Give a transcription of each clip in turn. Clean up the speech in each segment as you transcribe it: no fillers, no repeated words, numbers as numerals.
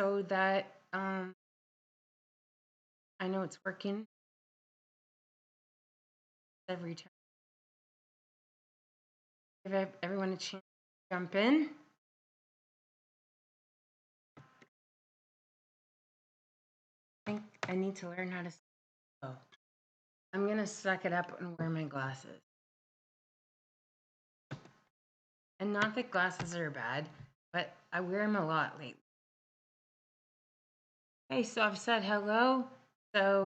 so that I know it's working every time. Give everyone a chance to jump in. I think I need to learn how to. Oh, I'm gonna suck it up and wear my glasses. And not that glasses are bad, but I wear them a lot lately. Okay, so I've said hello. So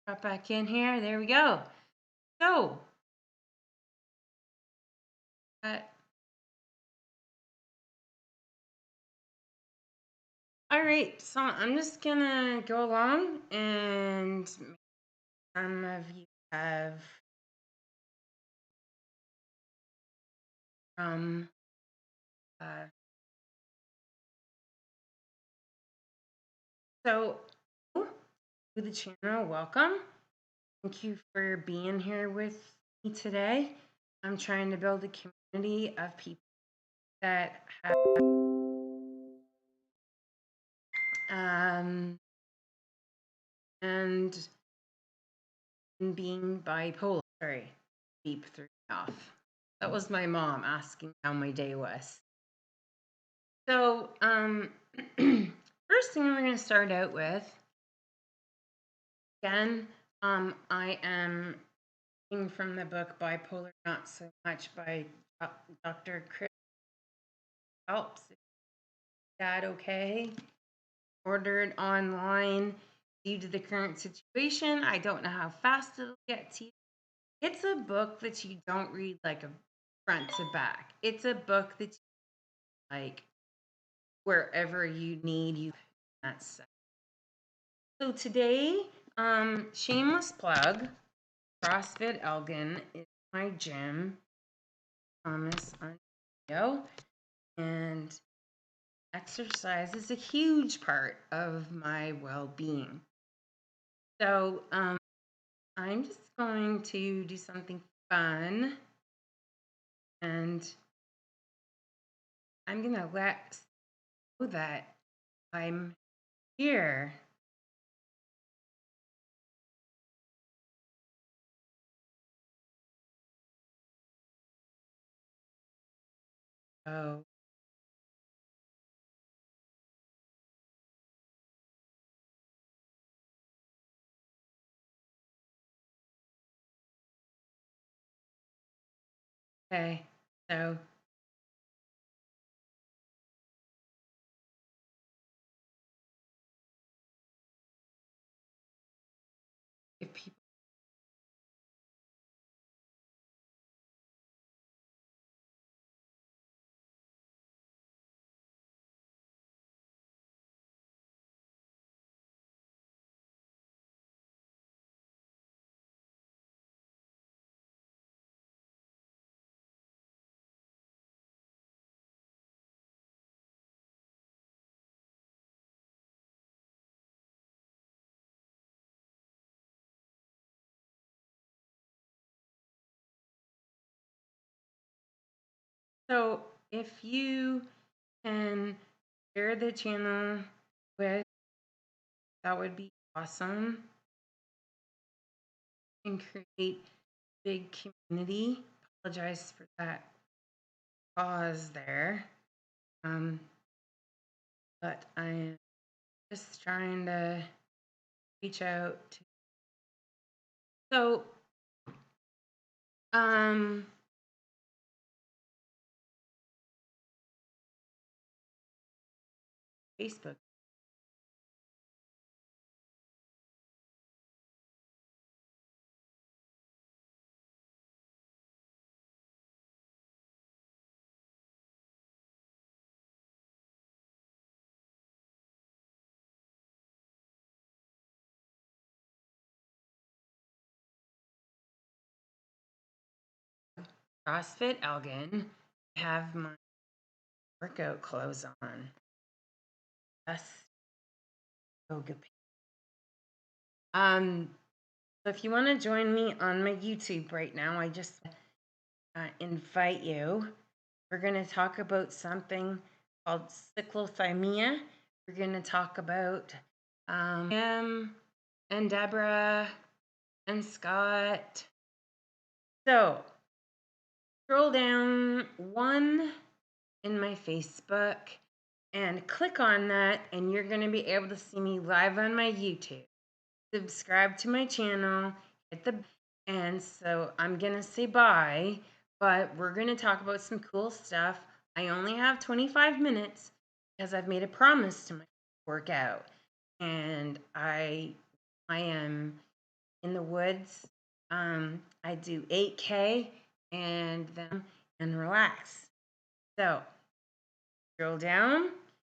drop back in here. There we go. So, uh, all right. So I'm just gonna go along, and some of you have from so to the channel. Welcome. Thank you for being here with me today. I'm trying to build a community of people that have and being bipolar. Sorry, beep threw me off. That was my mom asking how my day was. So, first thing we're going to start out with, again, I am reading from the book Bipolar Not So Much by Dr. Chris Phelps. Is that okay? Ordered online due to the current situation. I don't know how fast it'll get to you. It's a book that you don't read like a front to back. It's a book that you like wherever you need you. That's so today, shameless plug, CrossFit Elgin is my gym, Thomas, Ontario, and exercise is a huge part of my well-being. So I'm just going to do something fun, and I'm gonna let know that I'm here. Oh, okay. So if people so if you can share the channel with, that would be awesome, and create big community. Apologize for that pause there. But I am just trying to reach out to. So, Facebook. CrossFit Elgin. I have my workout clothes on. Yes. Yoga. So if you want to join me on my YouTube right now, I just invite you. We're going to talk about something called cyclothymia, we're going to talk about him and Deborah and Scott. So, scroll down one in my Facebook and click on that, and you're going to be able to see me live on my YouTube. Subscribe to my channel, hit the, and so I'm going to say bye, but we're going to talk about some cool stuff. I only have 25 minutes because I've made a promise to my workout, and I am in the woods. I do 8K and relax. So scroll down,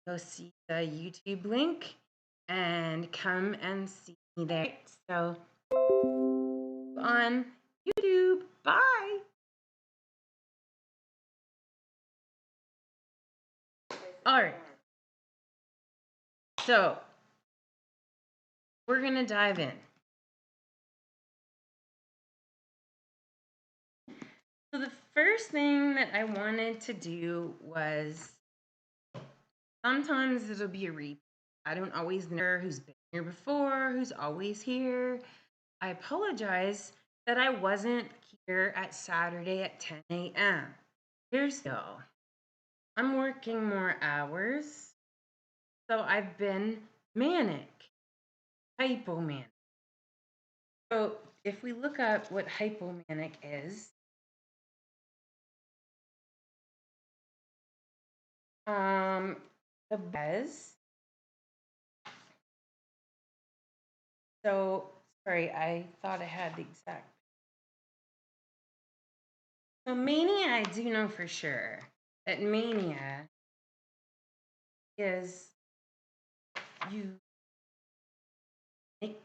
go see the YouTube link, and come and see me there. So on YouTube, bye. All right. So we're gonna dive in. So the first thing that I wanted to do was, sometimes it'll be a repeat. I don't always know who's been here before, who's always here. I apologize that I wasn't here at Saturday at 10 a.m. Here's the deal. I'm working more hours, so I've been manic, hypomanic. So if we look up what hypomanic is, the buzz. So sorry, I thought I had the exact. So mania, I do know for sure that mania is you make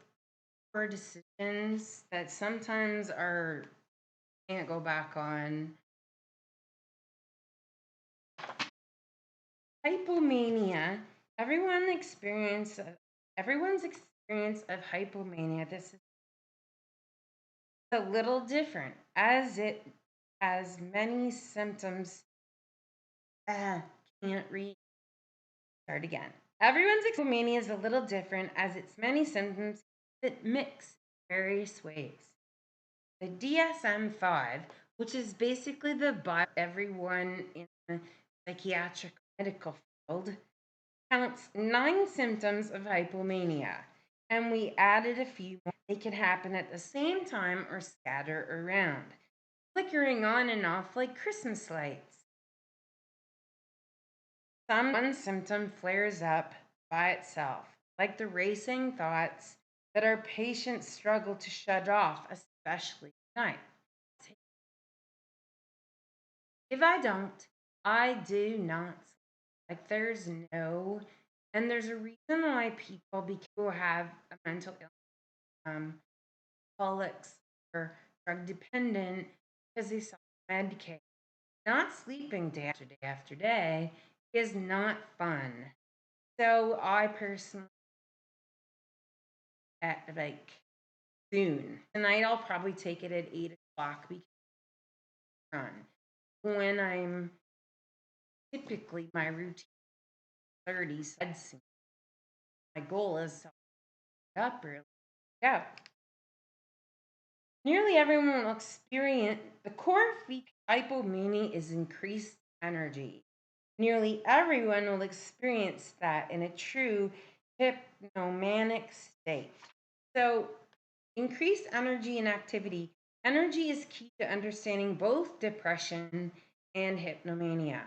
poor decisions that sometimes are can't go back on. Hypomania, everyone's experience of hypomania, this is a little different as it has many symptoms. Can't read. Start again. Everyone's hypomania is a little different as its many symptoms that mix various ways. The DSM-5, which is basically the Bible everyone in the psychiatric medical field, counts 9 symptoms of hypomania, and we added a few more. They can happen at the same time or scatter around, flickering on and off like Christmas lights. One symptom flares up by itself, like the racing thoughts that our patients struggle to shut off, especially at night. If I don't, I do not. Like there's no, and there's a reason why people who have a mental illness, alcoholics or drug dependent, because they self-medicate. Not sleeping day after day is not fun. So I personally, at like soon tonight, I'll probably take it at 8 o'clock because when I'm typically my routine 30s. My goal is to get up early. Yeah. Nearly everyone will experience the core feature of hypomania is increased energy. Nearly everyone will experience that in a true hypnomanic state. So, increased energy and activity. Energy is key to understanding both depression and hypnomania.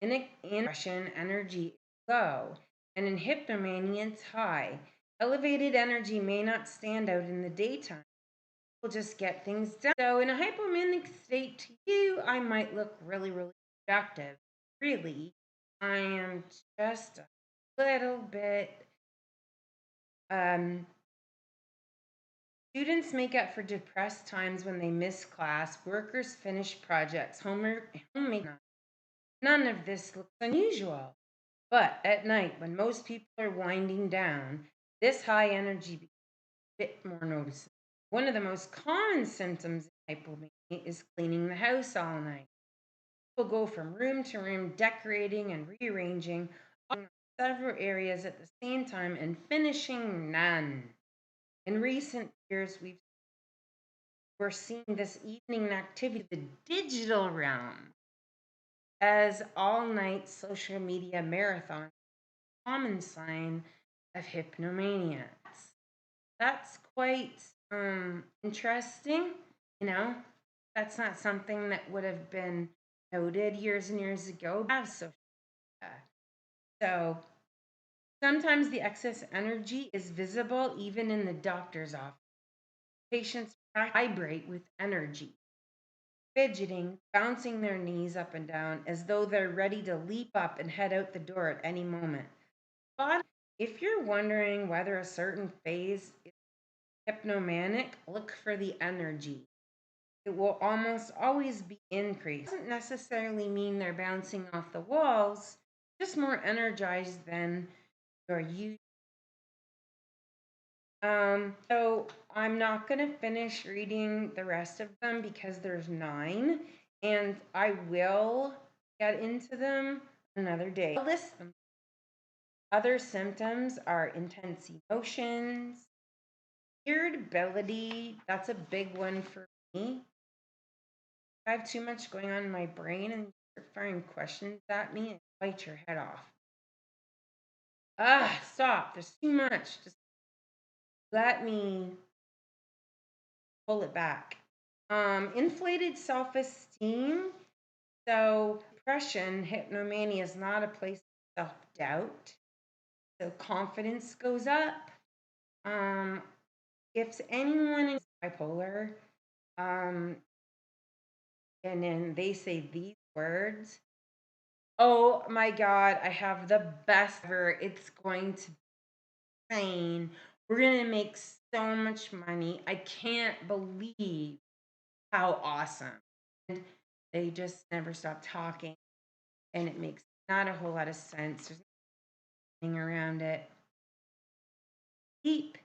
In depression, energy is low, and in hypnomania, it's high. Elevated energy may not stand out in the daytime. We'll just get things done. So, in a hypomanic state to you, I might look really, really productive. Really, I am just a little bit. Students make up for depressed times when they miss class, workers finish projects, homemaking. None of this looks unusual. But at night, when most people are winding down, this high energy becomes a bit more noticeable. One of the most common symptoms of hypomania is cleaning the house all night. People go from room to room, decorating and rearranging. several areas at the same time and finishing none. In recent years, we're seeing this evening activity, the digital realm, as all-night social media marathon, common sign of hypnomania. That's quite interesting. You know, that's not something that would have been noted years and years ago. Have social media. So sometimes the excess energy is visible even in the doctor's office. Patients vibrate with energy, fidgeting, bouncing their knees up and down as though they're ready to leap up and head out the door at any moment. But if you're wondering whether a certain phase is hypnomanic, look for the energy. It will almost always be increased. It doesn't necessarily mean they're bouncing off the walls, just more energized than you're used. So I'm not going to finish reading the rest of them because there's 9, and I will get into them another day. I'll list them. Other symptoms are intense emotions, irritability. That's a big one for me. I have too much going on in my brain and you're firing questions at me and bite your head off. Stop. There's too much. Just let me pull it back. Inflated self-esteem. So depression, hypnomania is not a place of self-doubt. So confidence goes up. If anyone is bipolar, and then they say these words, oh my God, I have the best ever. It's going to be insane. We're going to make so much money. I can't believe how awesome. And they just never stop talking. And it makes not a whole lot of sense. There's nothing around it. Deep.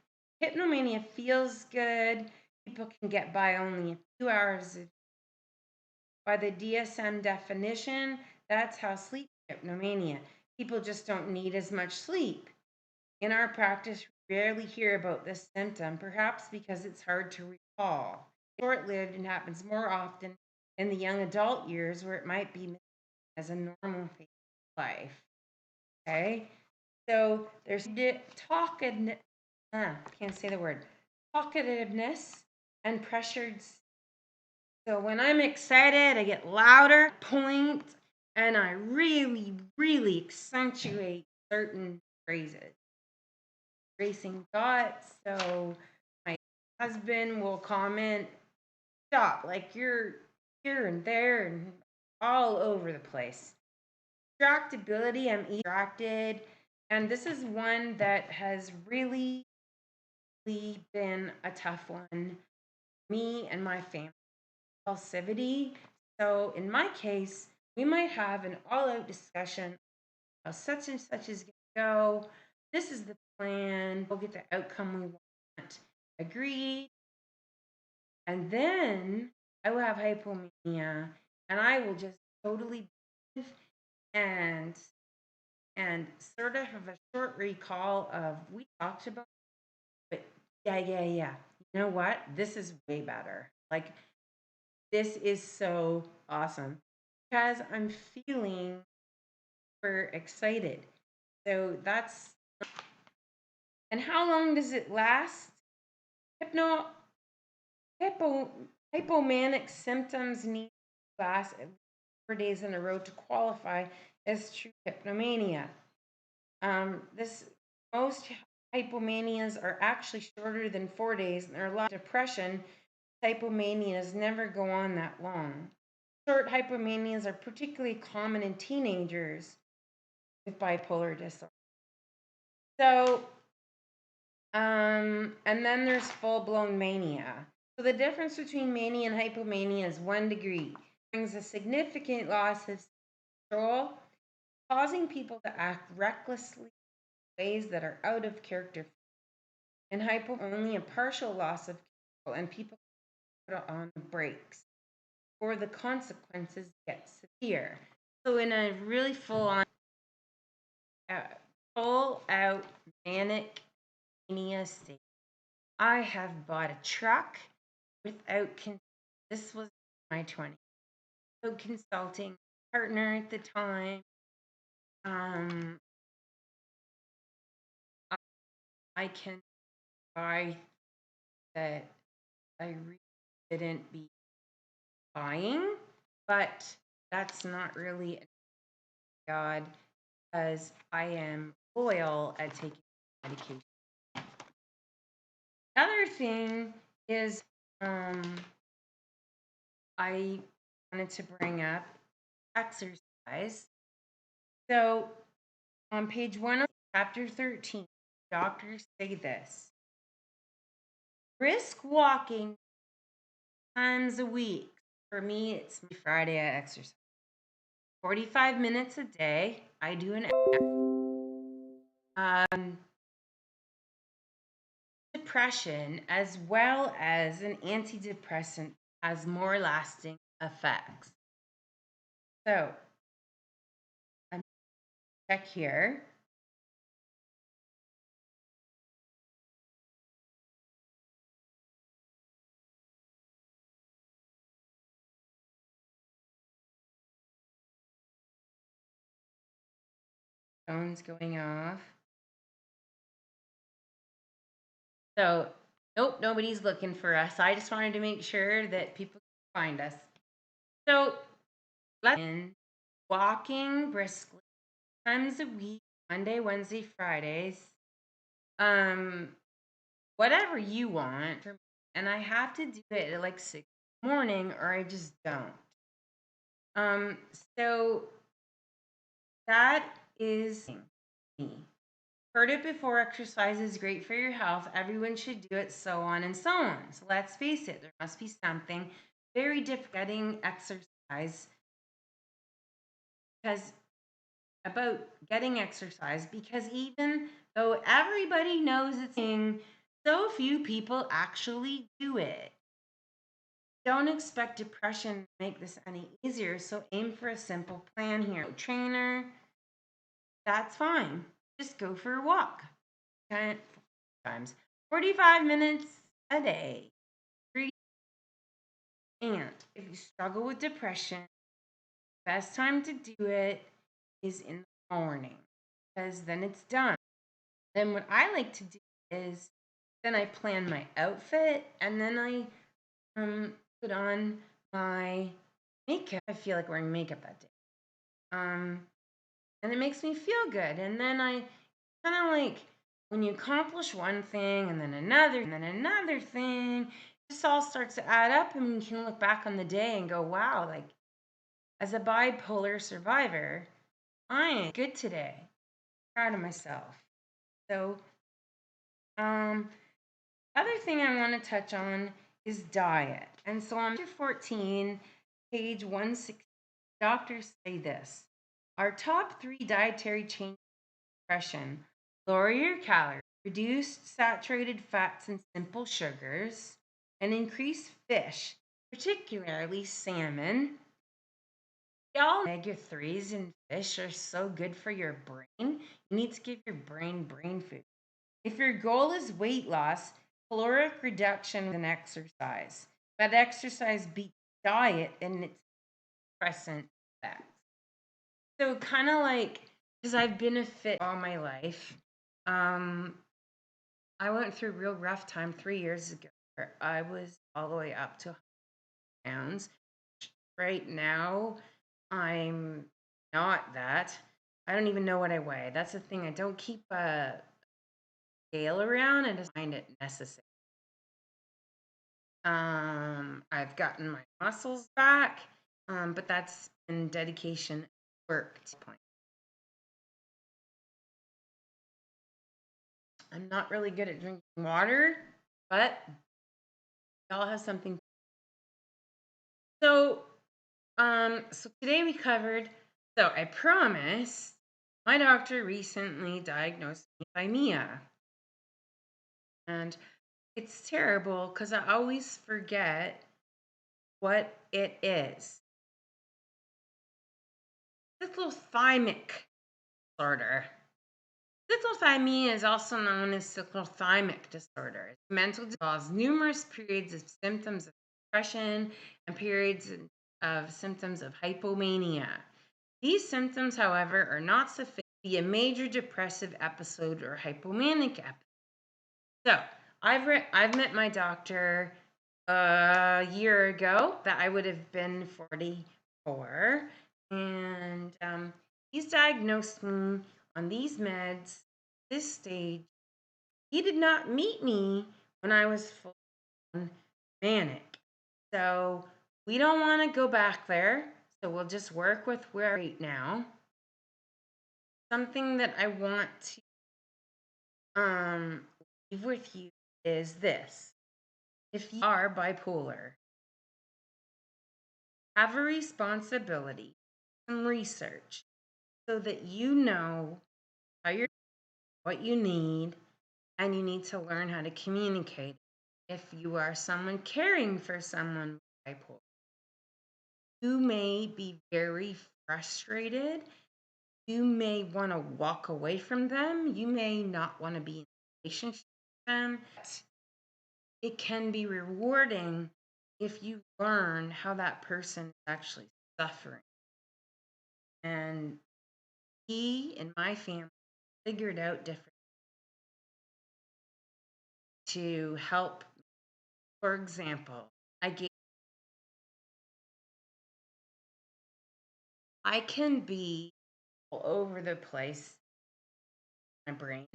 Hypnomania feels good. People can get by only a few hours. By the DSM definition, that's how sleep hypnomania. People just don't need as much sleep. In our practice, we rarely hear about this symptom, perhaps because it's hard to recall. It's short-lived and happens more often in the young adult years where it might be as a normal phase of life. Okay? So there's talkativeness, can't say the word, talkativeness and pressured. So when I'm excited, I get louder, point, and I really, really accentuate certain phrases. Racing thoughts. So my husband will comment, stop, like you're here and there and all over the place. Distractibility, I'm distracted. And this is one that has really been a tough one. Me and my family. Impulsivity. So in my case, we might have an all-out discussion of such and such is going to go. This is the plan. We'll get the outcome we want. Agreed. And then I will have hypomania, and I will just totally and sort of have a short recall of we talked about, but yeah. You know what? This is way better. Like this is so awesome because I'm feeling super excited. So that's, and how long does it last? Hypomanic symptoms need to last 4 days in a row to qualify as true hypnomania. This most hypomanias are actually shorter than 4 days, and there are a lot of depression. Hypomanias never go on that long. Short hypomanias are particularly common in teenagers with bipolar disorder. So, and then there's full-blown mania. So the difference between mania and hypomania is 1 degree. It brings a significant loss of control, causing people to act recklessly in ways that are out of character. In hypo, only a partial loss of control, and people put on the brakes, or the consequences get severe. So in a really full-on full out manic mania state. I have bought a truck without this was my 20s. So consulting partner at the time. Um, I can buy that I really didn't be buying, but that's not really a God because I am loyal at taking medication. Other thing is I wanted to bring up exercise. So on page 1 of chapter 13, doctors say this: brisk walking times a week. For me, it's Friday I exercise. 45 minutes a day. I do an depression as well as an antidepressant has more lasting effects. So I'm check here. Phone's going off. So nope, nobody's looking for us. I just wanted to make sure that people can find us. So let's begin walking briskly times a week, Monday, Wednesday, Fridays. Whatever you want. And I have to do it at like 6 in the morning or I just don't. So that is me. Heard it before, exercise is great for your health. Everyone should do it, so on and so on. So let's face it, there must be something very different getting exercise because about getting exercise because even though everybody knows it's a thing, so few people actually do it. Don't expect depression to make this any easier, so aim for a simple plan here. Trainer, that's fine. Just go for a walk. 10 times 45 minutes a day. And if you struggle with depression, the best time to do it is in the morning because then it's done. Then what I like to do is then I plan my outfit and then I put on my makeup. I feel like wearing makeup that day. And it makes me feel good. And then I kind of like when you accomplish one thing and then another thing, this all starts to add up and you can look back on the day and go, wow, like as a bipolar survivor, I am good today. Proud of myself. So, other thing I want to touch on is diet. And so on chapter 14, page 160, doctors say this: our top 3 dietary changes for depression: lower your calories, reduce saturated fats and simple sugars, and increase fish, particularly salmon. Y'all, omega-3s in fish are so good for your brain. You need to give your brain food. If your goal is weight loss, caloric reduction is an exercise. But exercise beats diet in its present effects. So kind of like, because I've been a fit all my life, I went through a real rough time 3 years ago where I was all the way up to 100 pounds. Right now, I'm not that. I don't even know what I weigh. That's the thing. I don't keep a scale around and just find it necessary. I've gotten my muscles back, but that's been dedication work to point. I'm not really good at drinking water, but y'all have something. So, so today we covered. So I promise, my doctor recently diagnosed me with bulimia, and it's terrible because I always forget what it is. It's little thymic disorder. Cyclothymy is also known as cyclothymic disorder. It's mental cause numerous periods of symptoms of depression and periods of symptoms of hypomania. These symptoms, however, are not sufficient to be a major depressive episode or hypomanic episode. So I've met my doctor a year ago that I would have been 44, and he's diagnosed me on these meds. This stage, he did not meet me when I was full manic. So we don't want to go back there. So we'll just work with where right now. Something that I want to leave with you is this. If you are bipolar, have a responsibility, some research, so that you know how you're, what you need, and you need to learn how to communicate. If you are someone caring for someone with bipolar, you may be very frustrated. You may want to walk away from them. You may not want to be in a relationship with them. It can be rewarding if you learn how that person is actually suffering. And he and my family figured out different to help. For example, I can be all over the place in my brain.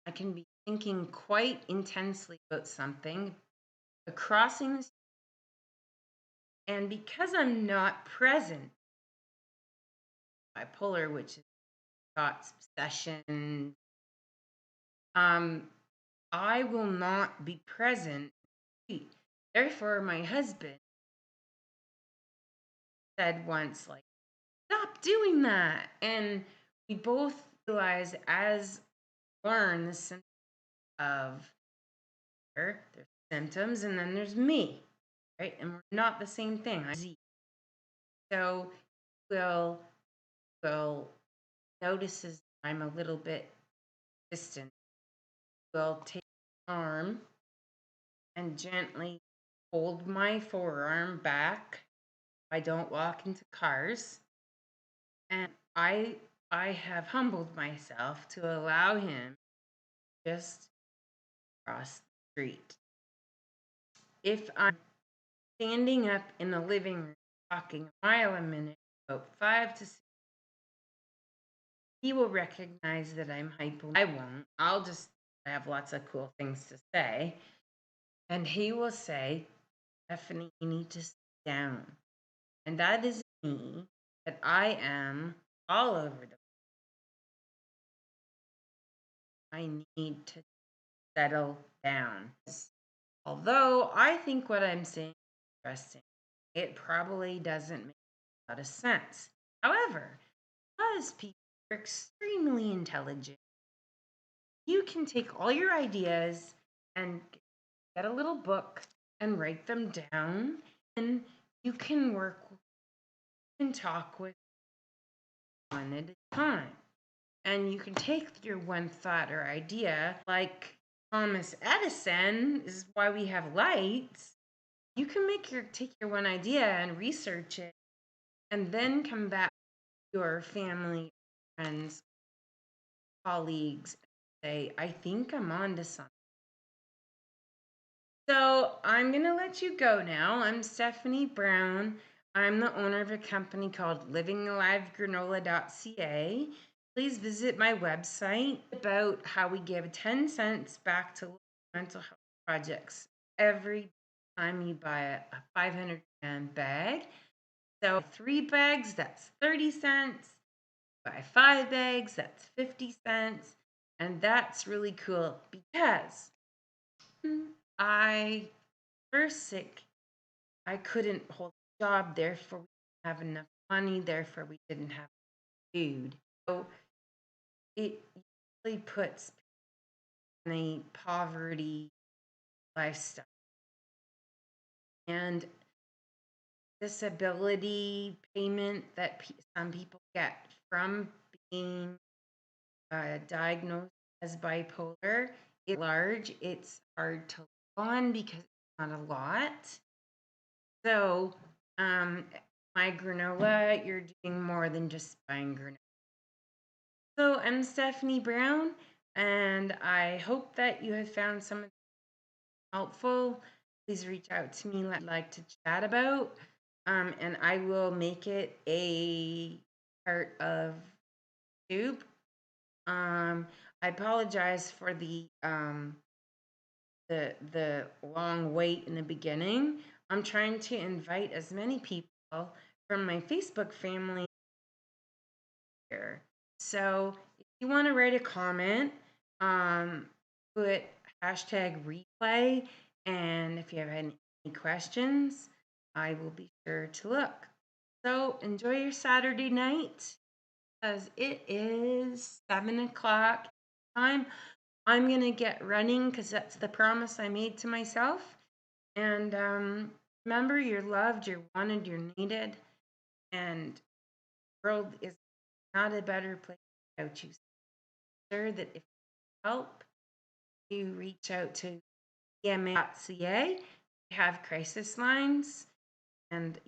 I can be thinking quite intensely about something, crossing the, and because I'm not present, bipolar, which is thoughts, obsession, I will not be present. Therefore, my husband said once, like, stop doing that. And we both realize as learn the symptoms of there's symptoms and then there's me, right? And we're not the same thing. So we'll notices I'm a little bit distant. Will take my arm and gently hold my forearm back. I don't walk into cars. And I have humbled myself to allow him just cross the street. If I'm standing up in the living room talking a mile a minute, about 5 to 6, he will recognize that I'm hypo. I won't. I'll just have lots of cool things to say. And he will say, Stephanie, you need to sit down. And that is me, that I am all over the place. I need to settle down. Although I think what I'm saying is interesting, it probably doesn't make a lot of sense. However, because people are extremely intelligent, you can take all your ideas and get a little book and write them down, and you can talk with one at a time. And you can take your one thought or idea, like Thomas Edison is why we have lights. You can take your one idea and research it, and then come back to your family, friends, colleagues, and say, I think I'm on to something. So I'm going to let you go now. I'm Stephanie Brown. I'm the owner of a company called livingalivegranola.ca. Please visit my website about how we give 10 cents back to mental health projects every time you buy a 500-gram bag. So 3 bags, that's 30 cents. Buy 5 bags, that's 50 cents. And that's really cool because I first sick, I couldn't hold a job, therefore we didn't have enough money, therefore we didn't have food. So it really puts people in a poverty lifestyle. And disability payment that some people get from being diagnosed as bipolar. It's large, it's hard to live on because it's not a lot. So, my granola, you're doing more than just buying granola. So, I'm Stephanie Brown, and I hope that you have found some of it helpful. Please reach out to me, what you'd like to chat about, and I will make it a part of YouTube. I apologize for the long wait in the beginning. I'm trying to invite as many people from my Facebook family here. So if you want to write a comment, put hashtag replay, and if you have any questions, I will be sure to look. So enjoy your Saturday night, because it is 7 o'clock time. I'm going to get running because that's the promise I made to myself. And remember, you're loved, you're wanted, you're needed, and the world is not a better place without you. Sure that if you help, you reach out to ema.ca. We have crisis lines, and